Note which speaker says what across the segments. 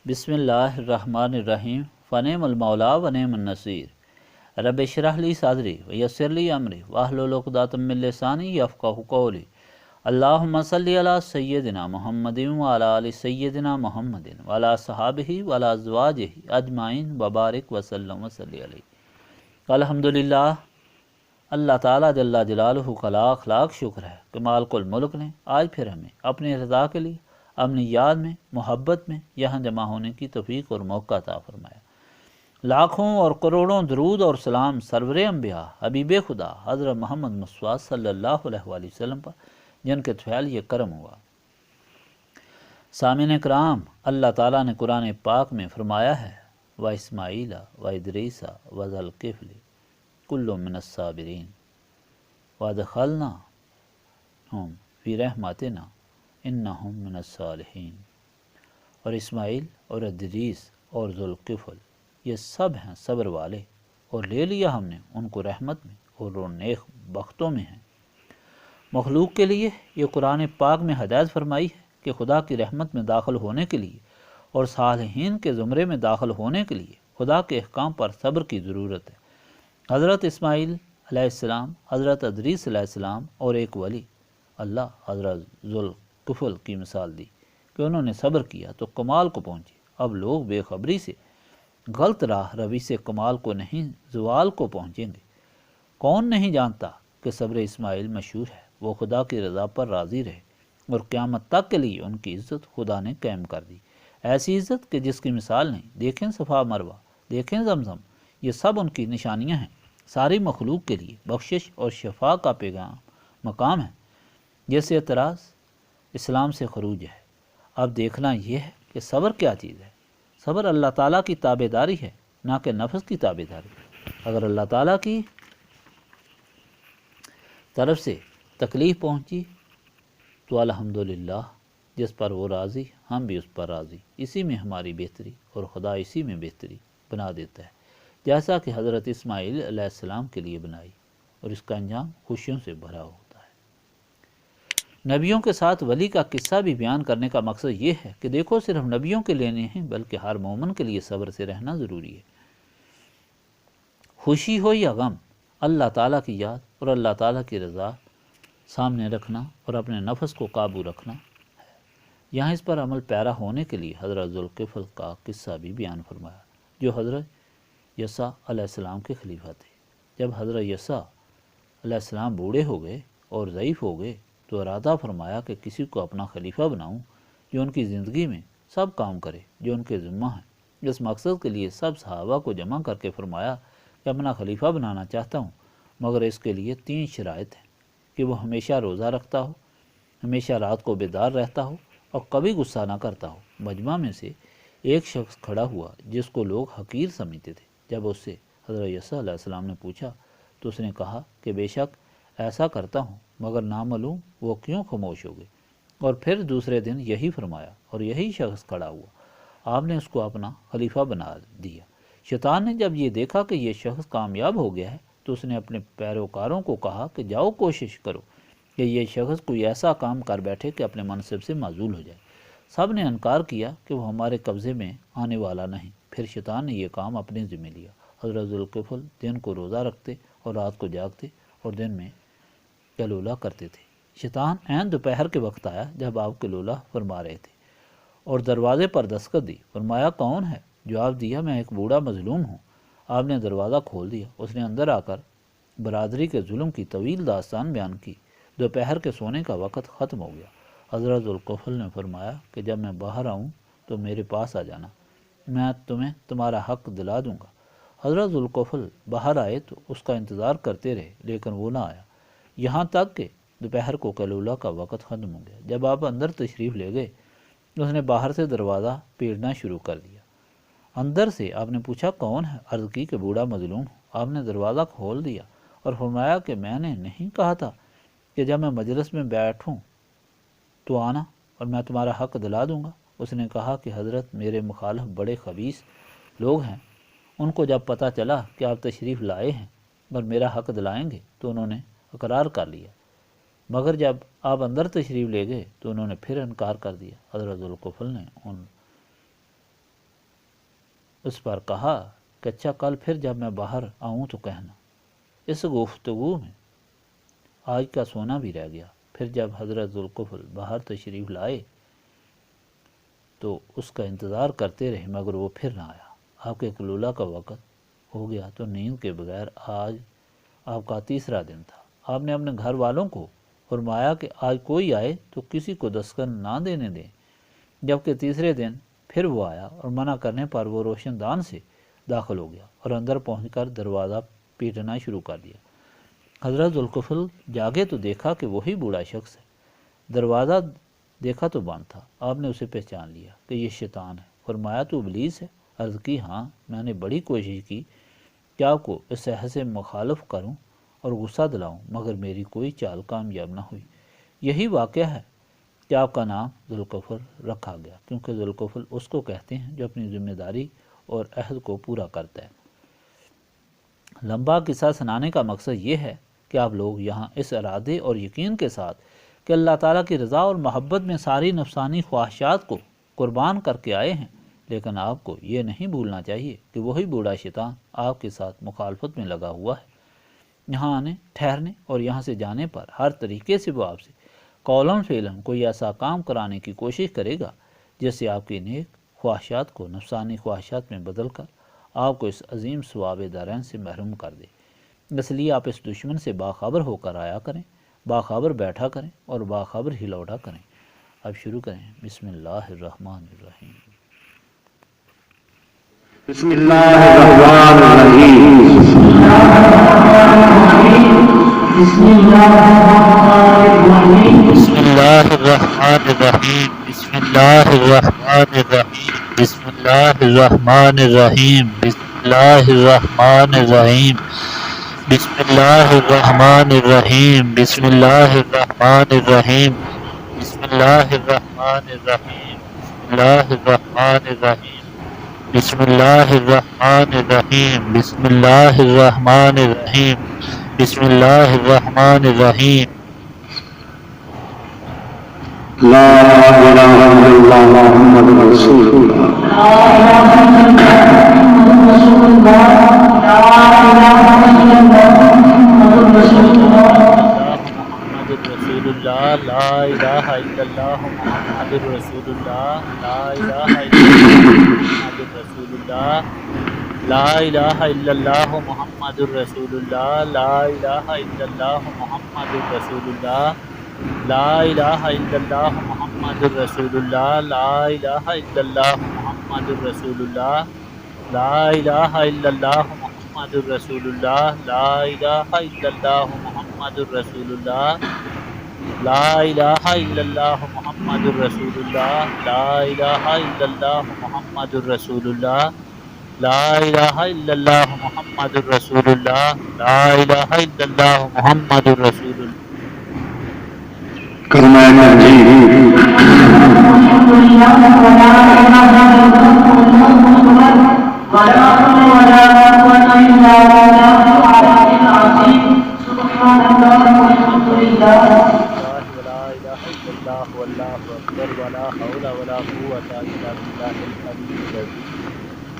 Speaker 1: بسم اللہ الرحمن الرحیم فنعم المولا ونعم النصیر رب اشرح لی صدری ویسر لی امری واحلل عقدۃ من لسانی یفقہوا قولی اللہم صلی علی سیدنا محمد وعلی آل سیدنا محمد وعلی صحابہ وعلی ازواجہ اجمعین وبارک وسلم وصلی علیہ۔ الحمدللہ، اللہ تعالیٰ جل جلالہ کا لاکھ لاکھ شکر ہے کہ مالک الملک نے آج پھر ہمیں اپنی رضا کے لیے اپنی یاد میں محبت میں یہاں جمع ہونے کی توفیق اور موقع عطا فرمایا۔ لاکھوں اور کروڑوں درود اور سلام سرور انبیاء حبیب خدا حضرت محمد مصطفیٰ صلی اللہ علیہ وآلہ وسلم پر، جن کے طفیل یہ کرم ہوا۔ سامعین کرام، اللہ تعالیٰ نے قرآن پاک میں فرمایا ہے وَإِسْمَاعِيلَ وَإِدْرِيسَ وَذَا الْكِفْلِ كُلٌّ مِّنَ الصَّابِرِينَ وَأَدْخَلْنَاهُمْ فِي رَحْمَتِنَا إِنَّهُمْ مِنَ الصَّالِحِينَ۔ اور اسماعیل اور ادریس اور ذوالکفل یہ سب ہیں صبر والے، اور لے لیا ہم نے ان کو رحمت میں، اور وہ نیک بختوں میں ہیں۔ مخلوق کے لیے یہ قرآن پاک میں ہدایت فرمائی ہے کہ خدا کی رحمت میں داخل ہونے کے لیے اور صالحین کے زمرے میں داخل ہونے کے لیے خدا کے احکام پر صبر کی ضرورت ہے۔ حضرت اسماعیل علیہ السلام، حضرت ادریس علیہ السلام اور ایک ولی اللہ حضرت ذوالکفل کی مثال دی کہ انہوں نے صبر کیا تو کمال کو پہنچے۔ اب لوگ بے خبری سے غلط راہ روی سے کمال کو نہیں، زوال کو پہنچیں گے۔ کون نہیں جانتا کہ صبر اسماعیل مشہور ہے، وہ خدا کی رضا پر راضی رہے اور قیامت تک کے لیے ان کی عزت خدا نے قائم کر دی، ایسی عزت کہ جس کی مثال نہیں۔ دیکھیں صفا مروہ، دیکھیں زمزم، یہ سب ان کی نشانیاں ہیں۔ ساری مخلوق کے لیے بخشش اور شفا کا پیغام مقام ہے۔ جیسے اعتراض اسلام سے خروج ہے۔ اب دیکھنا یہ ہے کہ صبر کیا چیز ہے۔ صبر اللہ تعالیٰ کی تابع داری ہے، نہ کہ نفس کی تابع داری۔ اگر اللہ تعالیٰ کی طرف سے تکلیف پہنچی تو الحمدللہ، جس پر وہ راضی ہم بھی اس پر راضی، اسی میں ہماری بہتری اور خدا اسی میں بہتری بنا دیتا ہے، جیسا کہ حضرت اسماعیل علیہ السلام کے لیے بنائی، اور اس کا انجام خوشیوں سے بھرا ہوتا ہے۔ نبیوں کے ساتھ ولی کا قصہ بھی بیان کرنے کا مقصد یہ ہے کہ دیکھو، صرف نبیوں کے لیے نہیں بلکہ ہر مومن کے لیے صبر سے رہنا ضروری ہے۔ خوشی ہو یا غم، اللہ تعالیٰ کی یاد اور اللہ تعالیٰ کی رضا سامنے رکھنا اور اپنے نفس کو قابو رکھنا ہے۔ یہاں اس پر عمل پیرا ہونے کے لیے حضرت ذوالکفل کا قصہ بھی بیان فرمایا، جو حضرت یسع علیہ السلام کے خلیفہ تھے۔ جب حضرت یسع علیہ السلام بوڑھے ہو گئے اور ضعیف ہو گئے تو ارادہ فرمایا کہ کسی کو اپنا خلیفہ بناؤں جو ان کی زندگی میں سب کام کرے جو ان کے ذمہ ہیں۔ اس مقصد کے لیے سب صحابہ کو جمع کر کے فرمایا کہ اپنا خلیفہ بنانا چاہتا ہوں، مگر اس کے لیے 3 شرائط ہیں کہ وہ ہمیشہ روزہ رکھتا ہو، ہمیشہ رات کو بیدار رہتا ہو اور کبھی غصہ نہ کرتا ہو۔ مجمع میں سے ایک شخص کھڑا ہوا جس کو لوگ حقیر سمجھتے تھے۔ جب اس سے حضرت یسع علیہ السلام نے پوچھا تو اس نے کہا کہ بے شک ایسا کرتا ہوں، مگر نامعلوم وہ کیوں خاموش ہو گئے۔ اور پھر دوسرے دن یہی فرمایا اور یہی شخص کھڑا ہوا۔ آپ نے اس کو اپنا خلیفہ بنا دیا۔ شیطان نے جب یہ دیکھا کہ یہ شخص کامیاب ہو گیا ہے تو اس نے اپنے پیروکاروں کو کہا کہ جاؤ کوشش کرو کہ یہ شخص کوئی ایسا کام کر بیٹھے کہ اپنے منصب سے معزول ہو جائے۔ سب نے انکار کیا کہ وہ ہمارے قبضے میں آنے والا نہیں۔ پھر شیطان نے یہ کام اپنے ذمہ لیا۔ حضرت ذوالکفل دن کو روزہ رکھتے اور رات کو جاگتے اور دن میں قیلولہ کرتے تھے۔ شیطان عین دوپہر کے وقت آیا جب آپ قیلولہ فرما رہے تھے اور دروازے پر دستک دی۔ فرمایا کون ہے؟ جواب دیا میں ایک بوڑھا مظلوم ہوں۔ آپ نے دروازہ کھول دیا۔ اس نے اندر آ کر برادری کے ظلم کی طویل داستان بیان کی۔ دوپہر کے سونے کا وقت ختم ہو گیا۔ حضرت ذوالکفل نے فرمایا کہ جب میں باہر آؤں تو میرے پاس آ جانا، میں تمہیں تمہارا حق دلا دوں گا۔ حضرت ذوالکفل باہر آئے تو اس کا انتظار کرتے رہے، لیکن وہ نہ آیا، یہاں تک کہ دوپہر کو قیلولہ کا وقت ختم ہو گیا۔ جب آپ اندر تشریف لے گئے اس نے باہر سے دروازہ پیڑنا شروع کر دیا۔ اندر سے آپ نے پوچھا کون ہے؟ عرض کی کہ بوڑھا مظلوم ہوں۔ آپ نے دروازہ کھول دیا اور فرمایا کہ میں نے نہیں کہا تھا کہ جب میں مجلس میں بیٹھوں تو آنا اور میں تمہارا حق دلا دوں گا؟ اس نے کہا کہ حضرت میرے مخالف بڑے خبیث لوگ ہیں، ان کو جب پتہ چلا کہ آپ تشریف لائے ہیں اور میرا حق دلائیں گے تو انہوں نے اقرار کر لیا، مگر جب آپ اندر تشریف لے گئے تو انہوں نے پھر انکار کر دیا۔ حضرت ذوالکفل نے ان اس پر کہا کہ اچھا کل پھر جب میں باہر آؤں تو کہنا۔ اس گفتگو میں آج کا سونا بھی رہ گیا۔ پھر جب حضرت ذوالکفل باہر تشریف لائے تو اس کا انتظار کرتے رہے مگر وہ پھر نہ آیا۔ آپ کے قلولہ کا وقت ہو گیا تو نیند کے بغیر آج آپ کا تیسرا دن تھا۔ آپ نے اپنے گھر والوں کو فرمایا کہ آج کوئی آئے تو کسی کو دستک نہ دینے دیں، جبکہ تیسرے دن پھر وہ آیا اور منع کرنے پر وہ روشن دان سے داخل ہو گیا اور اندر پہنچ کر دروازہ پیٹنا شروع کر دیا۔ حضرت ذوالکفل جاگے تو دیکھا کہ وہی بوڑھا شخص ہے۔ دروازہ دیکھا تو بند تھا۔ آپ نے اسے پہچان لیا کہ یہ شیطان ہے۔ فرمایا تو ابلیس ہے؟ عرض کی ہاں، میں نے بڑی کوشش کی کہ آپ کو اس عہد سے مخالف کروں اور غصہ دلاؤں مگر میری کوئی چال کامیاب نہ ہوئی۔ یہی واقعہ ہے کہ آپ کا نام ذوالکفل رکھا گیا، کیونکہ ذوالکفل اس کو کہتے ہیں جو اپنی ذمہ داری اور عہد کو پورا کرتا ہے۔ لمبا قصہ سنانے کا مقصد یہ ہے کہ آپ لوگ یہاں اس ارادے اور یقین کے ساتھ کہ اللہ تعالیٰ کی رضا اور محبت میں ساری نفسانی خواہشات کو قربان کر کے آئے ہیں، لیکن آپ کو یہ نہیں بھولنا چاہیے کہ وہی بوڑھا شیطان آپ کے ساتھ مخالفت میں لگا ہوا ہے۔ یہاں آنے، ٹھہرنے اور یہاں سے جانے پر ہر طریقے سے وہ آپ سے قولاً فعلاً کوئی ایسا کام کرانے کی کوشش کرے گا جس سے آپ کی نیک خواہشات کو نفسانی خواہشات میں بدل کر آپ کو اس عظیم ثواب دارین سے محروم کر دے۔ اس لیے آپ اس دشمن سے باخبر ہو کر آیا کریں، باخبر بیٹھا کریں اور باخبر ہی لوٹا کریں۔ اب شروع کریں۔ بسم اللہ الرحمن الرحیم۔
Speaker 2: بسم اللہ الرحمن الرحیم۔ بسم اللہ الرحمن الرحیم۔ بسم اللہ الرحمن الرحیم۔ بسم اللہ الرحمن الرحیم۔ بسم اللہ الرحمن الرحیم۔ بسم اللہ الرحمن الرحیم۔ بسم اللہ الرحمن الرحیم۔ بسم اللہ الرحمن الرحیم۔ بسم اللہ الرحمن الرحیم۔ بسم اللہ الرحمن الرحیم۔ بسم اللہ الرحمن الرحیم۔ لا الہ الا اللہ محمد رسول اللہ۔ لا الہ الا اللہ محمد رسول اللہ۔ لا الہ الا اللہ محمد رسول اللہ۔ محمد رسول اللہ۔ لا الہ الا اللہ محمد رسول اللہ۔ لا الہ الا اللہ محمد رسول اللہ۔ لا الہ الا اللہ محمد رسول اللہ۔ لا الہ الا اللہ محمد رسول اللہ۔ لا الہ الا اللہ محمد رسول اللہ۔ لا الہ الا اللہ محمد رسول اللہ۔ لا الہ الا اللہ محمد رسول اللہ۔ لا الہ الا اللہ محمد رسول اللہ۔ لا الہ الا اللہ محمد رسول اللہ۔ لا الہ الا اللہ محمد رسول اللہ۔ لا الہ الا اللہ محمد رسول اللہ۔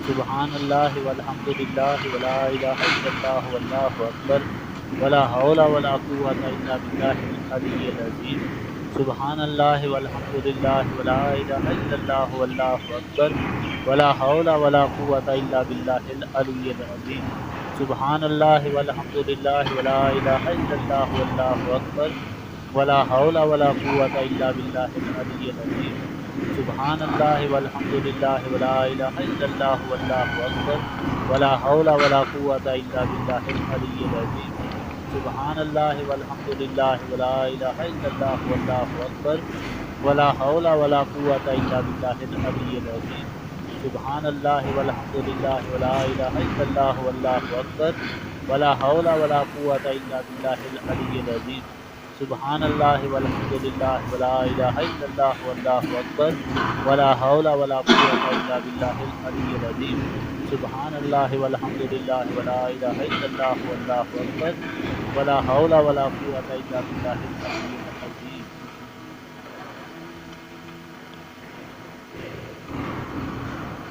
Speaker 2: سبحان اللہ والحمد للہ ولا الہ الا اللہ واللہ اکبر ولا حول ولا قوۃ الا باللہ العلی العظیم۔ سبحان اللہ والحمد للہ ولا الہ الا اللہ واللہ اکبر ولا حول ولا قوۃ الا باللہ العلی العظیم۔ سبحان اللہ والحمد للہ ولا الہ الا اللہ واللہ اکبر ولا حول ولا قوۃ الا باللہ العلی العظیم۔ سبحان اللہ والحمد للہ ولا الہ الا اللہ واللہ اکبر ولا حول ولا قوۃ الا باللہ العلی العظیم۔ سبحان اللہ والحمد للہ ولا الہ الا اللہ واللہ اکبر ولا حول ولا قوۃ الا باللہ العلی العظیم۔ سبحان اللہ والحمد للہ ولا الہ الا اللہ واللہ اکبر ولا حول ولا قوۃ الا باللہ العلی العظیم۔ سبحان اللہ والحمد للہ ولا الہ الا اللہ واللہ اکبر ولا حول ولا قوۃ الا باللہ العلی العظیم۔ سبحان اللہ والحمد للہ ولا الہ الا اللہ واللہ اکبر ولا حول ولا قوۃ الا باللہ العلی العظیم۔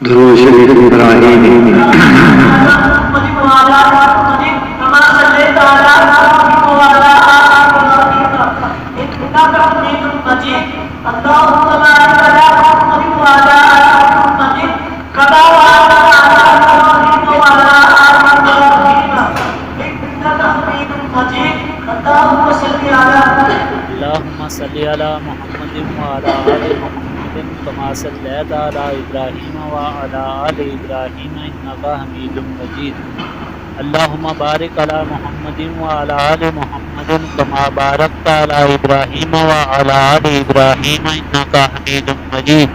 Speaker 3: درود شریف ابراہیمی
Speaker 2: اللهم صل على محمد وعلى آل محمد كما صليت على إبراهيم وعلى آل إبراهيم إنك حميد مجيد اللهم بارك على محمد وعلى آل محمد كما باركت على إبراهيم وعلى آل إبراهيم إنك حميد مجيد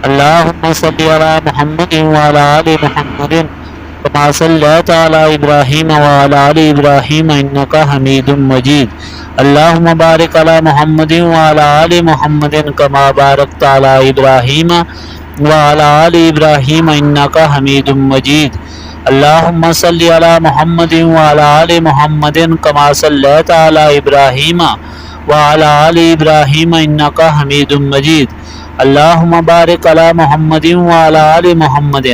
Speaker 2: اللهم صل على محمد وعلى آل محمد كما صليت على إبراهيم وعلى آل إبراهيم إنك حميد مجيد اللهم بارك على محمد وعلى آل محمد كما باركت على إبراهيم وعلى آل إبراهيم إنك حميد مجيد اللهم صل على محمد وعلى آل محمد كما صليت على إبراهيم وعلى آل إبراهيم إنك حميد مجيد اللهم بارك على محمد وعلى آل محمد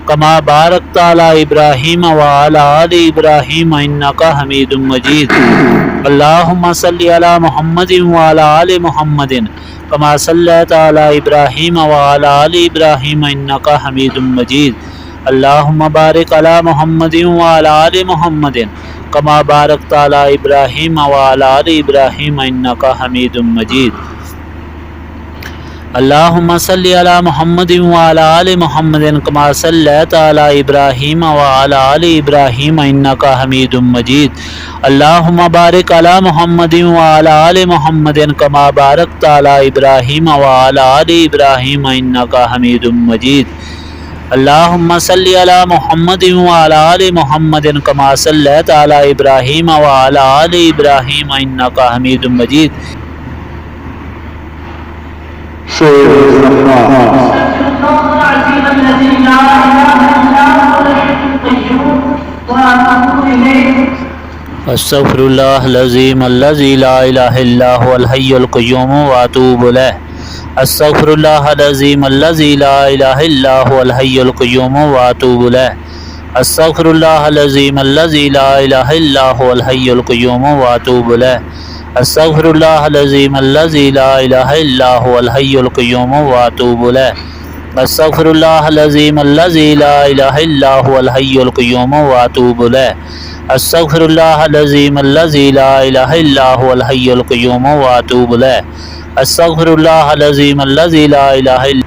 Speaker 2: كما باركت على إبراهيم وعلى آل إبراهيم إنك حميد مجيد اللهم صل على محمد وعلى آل محمد كما صليت على إبراهيم وعلى آل إبراهيم إنك حميد مجيد اللهم بارك على محمد وعلى آل محمد كما باركت على إبراهيم وعلى آل إبراهيم إنك حميد مجيد اللهم صل على محمد وعلى آل محمد كما صليت على إبراهيم وعلى آل إبراهيم إنك حميد مجيد اللهم بارك على محمد وعلى آل محمد كما باركت على إبراهيم وعلى آل إبراهيم إنك حميد مجيد اللهم صل على محمد وعلى آل محمد كما صليت على إبراهيم وعلى آل إبراهيم إنك حميد مجيد استغفر الله العظيم الذي لا إله إلا هو الحي القيوم وأتوب إليه استغفر الله العظيم الذي لا إله إلا هو الحي القيوم وأتوب إليه استغفر الله العظيم الذي لا إله إلا هو الحي القيوم وأتوب إليه استغفر الله العظيم الذي لا إله إلا هو الحي القيوم وأتوب إليه استغفر الله العظيم الذي لا إله إلا هو الحي القيوم وأتوب إليه استغفر الله العظيم الذي لا إله إلا هو الحي القيوم وأتوب إليه استغفر الله العظيم الذي لا إله إلا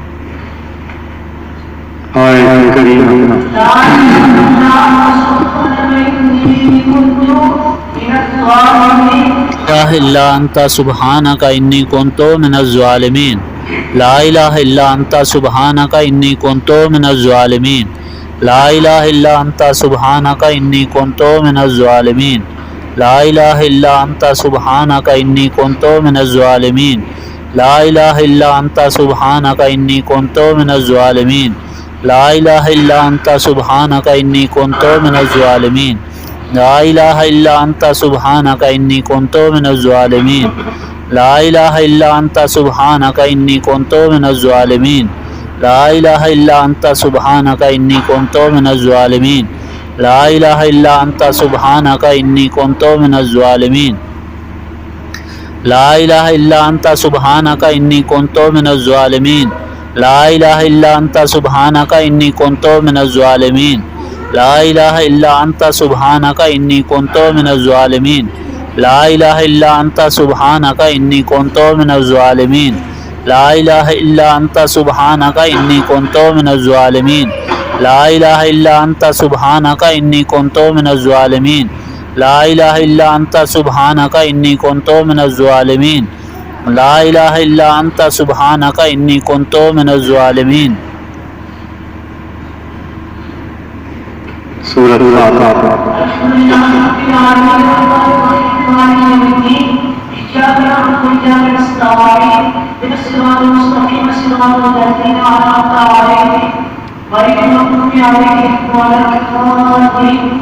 Speaker 2: إلا أنت سبحانك إني كنت من الظالمين لا إله إلا أنت سبحانك إني كنت من الظالمين لا إله إلا أنت سبحانك إني كنت من الظالمين لا إله إلا أنت سبحانك إني كنت من الظالمين لا إله إلا أنت سبحانك إني كنت من الظالمين لا إله إلا أنت سبحانك إني كنت من الظالمين لا إله إلا أنت سبحانك إني كنت من الظالمين لا إله إلا أنت سبحانك إني كنت من الظالمين لا إله إلا أنت سبحانك إني كنت من الظالمين لا إله إلا أنت سبحانك إني كنت من الظالمين لا إله إلا أنت سبحانك إني كنت من الظالمين لا إله إلا أنت سبحانك إني كنت من الظالمين لا إله إلا أنت سبحانك إني كنت من الظالمين لا إله إلا أنت سبحانك إني كنت من الظالمين لا إله إلا أنت سبحانك إني كنت من الظالمين لا إله إلا أنت سبحانك إني كنت من الظالمين لا إله إلا أنت سبحانك إني كنت من الظالمين لا إله إلا أنت سبحانك إني كنت من الظالمين
Speaker 3: سورة الفاتحة
Speaker 4: غير المغضوب عليهم ولا الضالين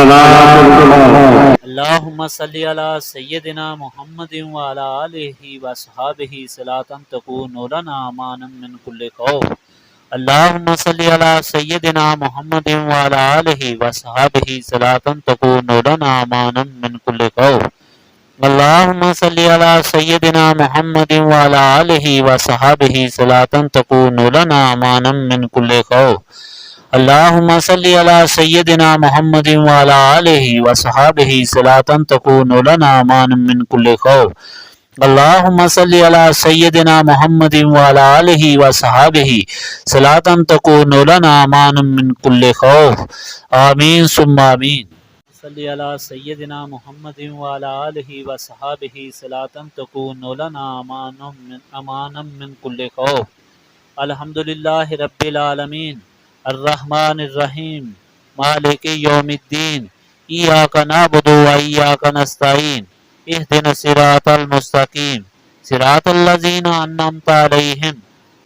Speaker 5: والصلاة
Speaker 2: اللهم صل على سيدنا محمد وعلى آله وصحابه صلاة تكون لنا امانا من كل خوف. اللهم صل على سيدنا محمد وعلى آله وصحابه صلاة تكون لنا امانا من كل خوف. اللهم صل على سيدنا محمد وعلى آله وصحابه صلاة تكون لنا امانا من كل خوف. اللهم صل على سيدنا محمد وعلى آله وصحابه صلاة تكون لنا امانا من كل خوف. اللهم صل على سيدنا محمد وعلى آله وصحابه صلاة تكون لنا امانا من كل خوف. آمین ثم آمین.
Speaker 1: صلی علی سیدنا محمد وعلی آلہ وصحابہ صلاۃ تکون لنا امانا من کل خوف. الحمدللہ رب العالمین الرحمن الرحیم مالک یوم الدین ایاک نعبد و ایاک نستعین اہدنا الصراط المستقیم صراط الذین انعمت علیہم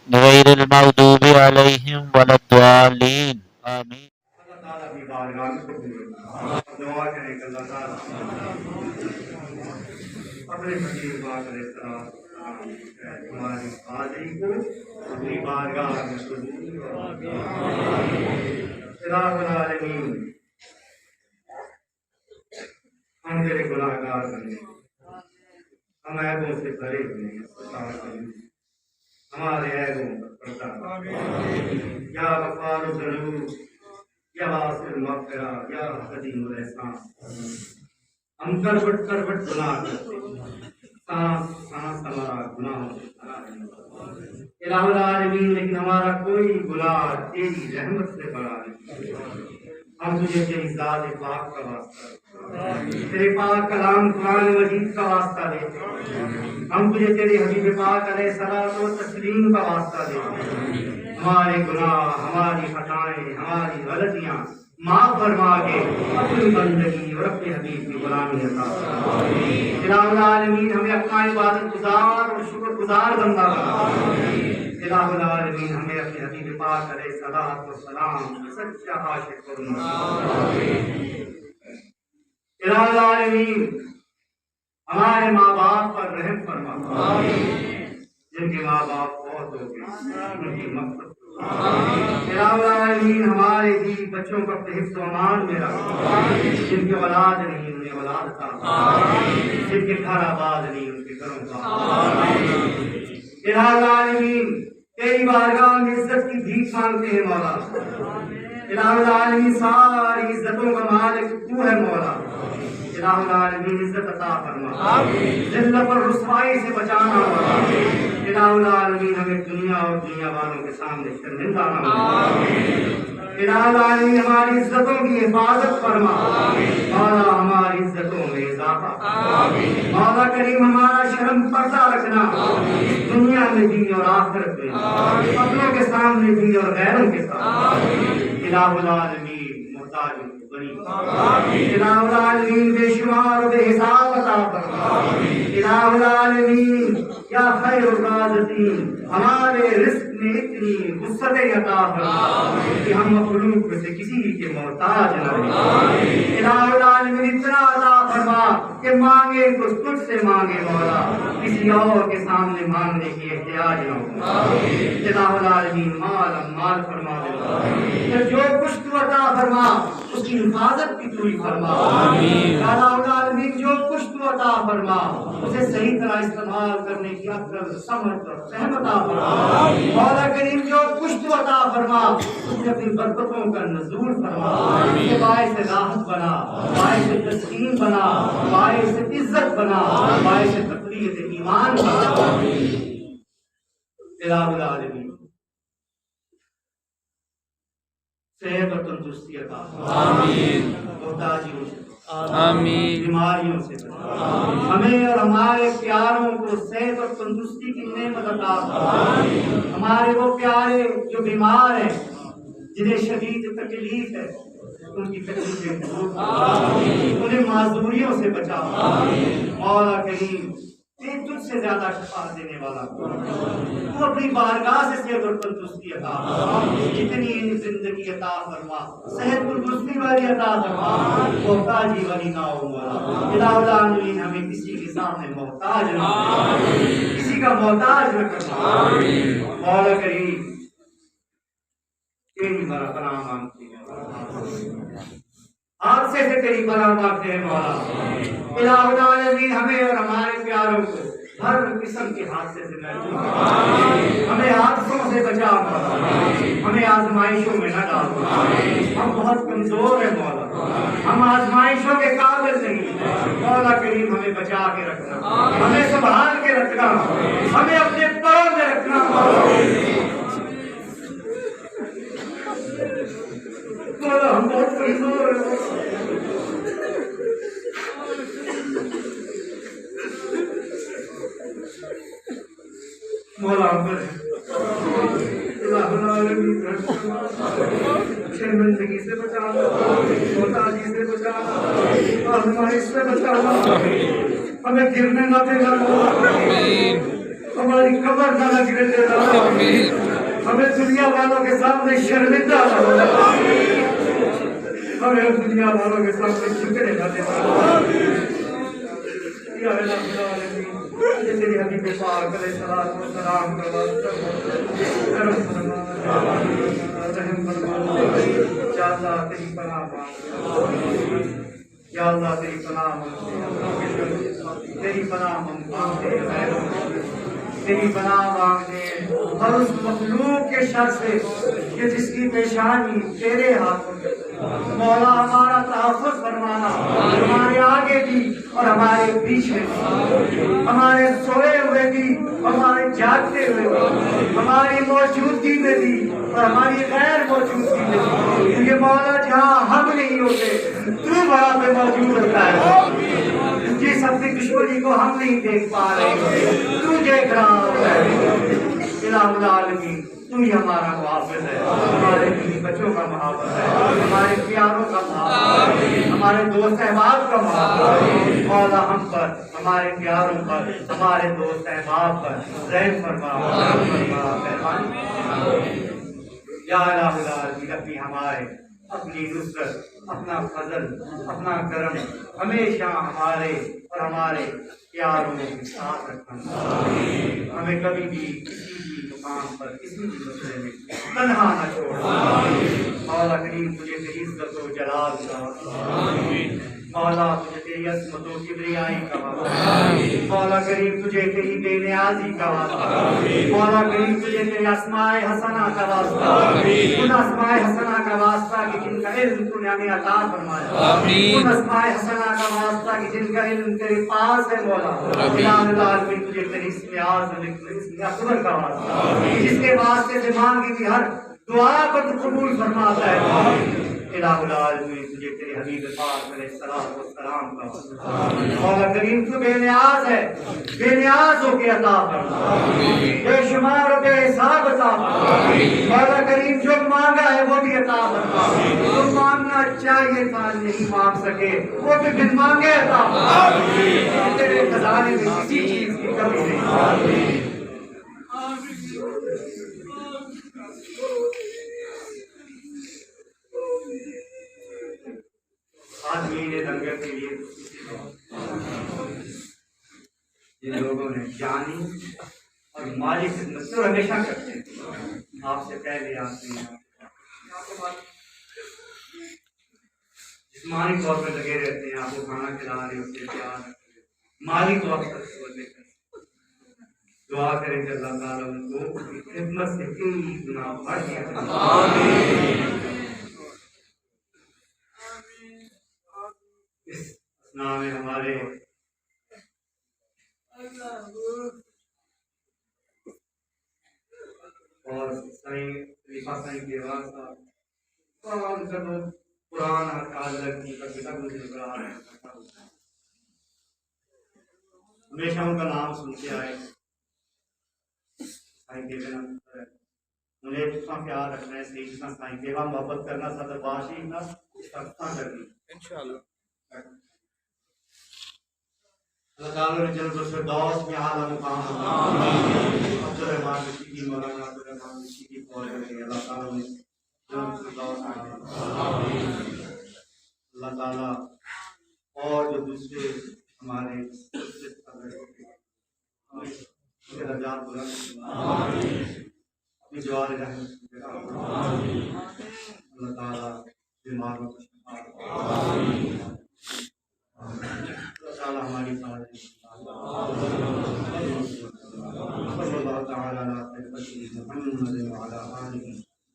Speaker 1: غیر المغضوب علیہم ولا الضالین. آمین.
Speaker 5: دعا کریں کہ اللہ تعالیٰ اپنے حبیب پاک علیہ السلام ہماری حاضری کو اپنی بارگاہ میں قبول الہ العالمین. ہم تیرے گناہگار بنے، ہم عیبوں سے بھرے ہوئے ہیں، ہمارے عیبوں پر پردہ یا غفار الذنوب یا واسع المغفرہ یا قدیم الاحسان. ہم کروٹ کروٹ گناہ کرتے ہیں، سانس سانس ہمارا گناہوں سے بھرا ہے الہ العالمین، لیکن ہمارا کوئی گناہ تیری رحمت سے بڑا نہیں. ہم تجھے تیری ذات پاک کا واسطہ، تیرے پاک کلام قرآن مجید کا واسطہ دیتے ہیں. ہم تجھے تیرے حبیب پاک علیہ الصلوۃ والتسلیم کا واسطہ دیتے ہیں. ہمارے گناہ، ہماری خطائیں، ہماری غلطیاں معاف فرما کے اپنی بندگی اور اپنے حبیب کی غلامی عطا فرما. الہ العالمین ہمیں اپنا عبادت گزار اور شکر گزار بندہ بنا. الہ العالمین ہمیں اپنے حبیب پاک علیہ الصلوۃ والسلام سچا عاشق بنا. الہ العالمین ہمارے ماں باپ پر رحم فرما، جن کے ماں باپ بہت ہو گئے ان کی مغفرت. الہ العالمین ہمارے بیوی بچوں کو اپنے حفظ و امان میں رکھ، جن کے اولاد نہیں انہیں اولاد عطا، جن کے گھر آباد نہیں ان کے گھروں کا. الہ العالمین تیری بارگاہ میں عزت کی بھیک مانگتے ہیں مولا. الہ العالمین ساری عزتوں کا مالک تو ہے مولا. الہ العالمین عزت عطا فرما، ذلت اور رسوائی سے بچانا مولا. الہ العالمین ہمیں دنیا اور دنیا والوں کے سامنے شرمندہ نہ ہونا. الہ العالمین ہماری عزتوں کی حفاظت فرما مولا، ہماری عزتوں میں اضافہ مولا کریم. ہمارا شرم پردہ رکھنا اس دنیا میں بھی اور آخرت میں، اپنوں کے سامنے بھی اور غیروں کے سامنے. الہ العالمین محتاجوں کو غنی، الہ العالمین بے شمار و بے حساب عطا فرما. الہ العالمین یا خیر الرازقین ہمارے رزق میں اتنی وسعت عطا فرما کہ ہم مخلوق میں سے کسی کے محتاج نہ رہیں. الہ العالمین اتنا عطا فرما کہ مانگے تو تجھ سے مانگے مولا، کسی اور کے سامنے مانگنے کی احتیاج نہ ہو. الہ العالمین مال فرما دے، جو کچھ تو عطا فرما اس کی حفاظت بھی تو ہی فرما. الہ العالمین جو کچھ تو عطا فرما اسے صحیح طرح استعمال کرنے کی عقل، سمجھ اور فہم عطا فرما. مولا کریم جو کچھ تو عطا فرما اسے اپنی برکتوں کا نزول فرما، اسے باعث راحت بنا، باعث تسکین بنا، باعث عزت بنا، باعث تقویت ایمان بنا. الہ العالمین صحت اور تندرستی عطا آمین، محتاجیوں سے آمین، بیماریوں سے ہمیں اور ہمارے پیاروں کو صحت اور تندرستی کی نعمت عطا آمین. ہمارے وہ پیارے جو بیمار ہیں، جنہیں شدید تکلیف ہے، ان کی تکلیفیں دور آمین، انہیں معذوریوں سے بچا آمین. مولا کریم تجھ سے سے زیادہ شفاعت دینے والا تو اپنی بارگاہ سے صحت اور تندرستی عطا فرما، جتنی زندگی عطا فرما، صحت تندرستی والی عطا فرما، محتاجی والی نہ ہو مولا۔ الہ العالمین ہمیں کسی کے سامنے محتاج نہ کرنا، کسی کا محتاج نہ کرنا مولا کریم، تیری پناہ مانگتے ہیں، حادثے سے تیری پناہ مانگتے ہیں مولا۔ الہ العالمین ہمیں اور ہمارے پیاروں کو ہر قسم کے حادثے سے محفوظ کر، ہمیں حادثوں سے بچا مولا، ہمیں آزمائشوں میں نہ ڈال۔ ہم بہت کمزور ہیں مولا، ہم آزمائشوں کے قابل نہیں، مولا کریم ہمیں بچا کے رکھنا، ہمیں سنبھال کے رکھنا، ہمیں اپنے پروں میں رکھنا مولا، ہم بہت کمزور ہیں مولا، شرمندگی سے بچانا، محتاجی سے بچانا، آزمائش سے بچانا، ہمیں گرنے نہ دینا، ہماری قبر نہ گرنے دینا، ہمیں دنیا والوں کے سامنے شرمندہ نہ ہونا، ہمیں دنیا والوں کے سامنے جھکنے نہ دینا۔ یا الہ العالمین، تیری حبیب پاک علیہ الصلوۃ والسلام کا واسطہ کرم فرما، رحم فرما، یا اللہ تیری پناہ مانگتے، یا اللہ تیری پناہ مانگتے، تیری پناہ مانگتے ہیں، تیری پناہ مانگتے ہیں ہر اس مخلوق کے شر سے کہ جس کی پیشانی تیرے ہاتھوں میں۔ مولا ہمارا تحفظ فرمانا، ہمارے آگے بھی اور ہمارے پیچھے بھی، ہمارے سوئے ہوئے بھی، ہمارے جاگتے ہوئے بھی، ہماری موجودگی میں بھی اور ہماری غیر موجودگی میں بھی، کیونکہ مولا جہاں ہم نہیں ہوتے تو وہاں پہ موجود ہوتا ہے، جس اپنی دشمنی کو ہم نہیں دیکھ پا رہے تو دیکھ رہا ہوتا ہے۔ الہ العالمین تو ہی ہمارا محافظ ہے، ہمارے بیوی بچوں کا محافظ ہے، ہمارے پیاروں کا محافظ ہے، ہمارے دوست احباب کا محافظ ہے۔ مولا ہم پر، ہمارے پیاروں پر، ہمارے دوست احباب پر رحم فرما، مہربانی یا الہ العالمین، اپنی ہمارے اپنی نصرت، اپنا فضل، اپنا کرم ہمیشہ ہمارے اور ہمارے پیاروں کے ساتھ رکھنا، ہمیں کبھی بھی کسی بھی مقام پر کسی بھی مسئلے میں تنہا نہ چھوڑنا۔ مولا کریم تجھے تیری عزت و جلال کا، مولا تجھے تیری عظمت و کبریائی کا واسطہ، مولا کریم تجھے تیری بے نیازی کا واسطہ، مولا کریم تجھے تیرے اسماء حسنہ کا واسطہ، ان اسماء حسنہ کا واسطہ کہ جن کا علم تو نے ہمیں عطا فرمایا، ان اسماء حسنہ کا واسطہ کہ جن کا علم تیرے پاس ہے مولا۔ الہ العالمین تجھے تیری اسم اعظم اسم اکبر کا واسطہ، جس کے واسطے سے مانگی ہوئی ہر دعا کو تو قبول فرماتا ہے۔ الہ العالمین تجھے تیرے حبیب پاک علیہ الصلوۃ والسلام کا واسطہ، مولا کریم تو بے نیاز ہے، بے نیاز ہو کے عطا فرما، بے شمار و بے حساب عطا فرما، مولا کریم جو مانگا ہے وہ بھی عطا فرما، جو مانگنا چاہیے تھا نہیں مانگ سکے وہ بھی بن مانگے عطا فرما، تیرے خزانے میں کسی چیز کی کمی نہیں۔ آدمی نے لنگر کے لیے جن لوگوں نے جانی اور مالی خدمت تو ہمیشہ کرتے ہیں، آپ سے پہلے آتے ہیں، جسمانی طور پہ لگے رہتے ہیں، آپ کو کھانا کھلا رہے ہوتے ہیں، پیار رکھتے ہیں، مالی طور پر دعا کریں کہ اللہ تعالیٰ ان کو خدمت سے کئی گنا بڑھ دیا۔ اس اسنا میں ہمارے اور خلیفہ صاحب کے بعد قرآن ہر تعلق کی کتاب مجھے نگران ہے، ہمیشہ ان کا نام سنتے آئے، سائیں کے بنا انہیں جتنا پیار رکھنا ہے صحیح، جتنا سائیں کے بعد محبت کرنا صدر باشی تھا اس کا اتنا کرنی انشاءاللہ۔ اللہ تعالیٰ نے جنت الفردوس میں اعلیٰ مقام عبدالرحمان رشیدی مولانا عبدالرحمان رشیدی فوج کرے اللہ تعالیٰ نے جنت الفردوس میں اللہ تعالیٰ اور جو دوسرے ہمارے درجات بلند اپنی جوار رحمت اللہ تعالیٰ بیماروں کو شفا اللہ تعالیٰ ہماری صلی اللہ تعالیٰ علیہ محمد وعلی آلہ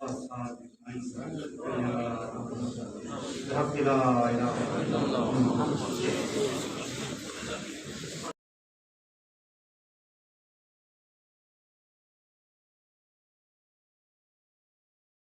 Speaker 5: وصحبہ اجمعین. لا الہ الا اللہ.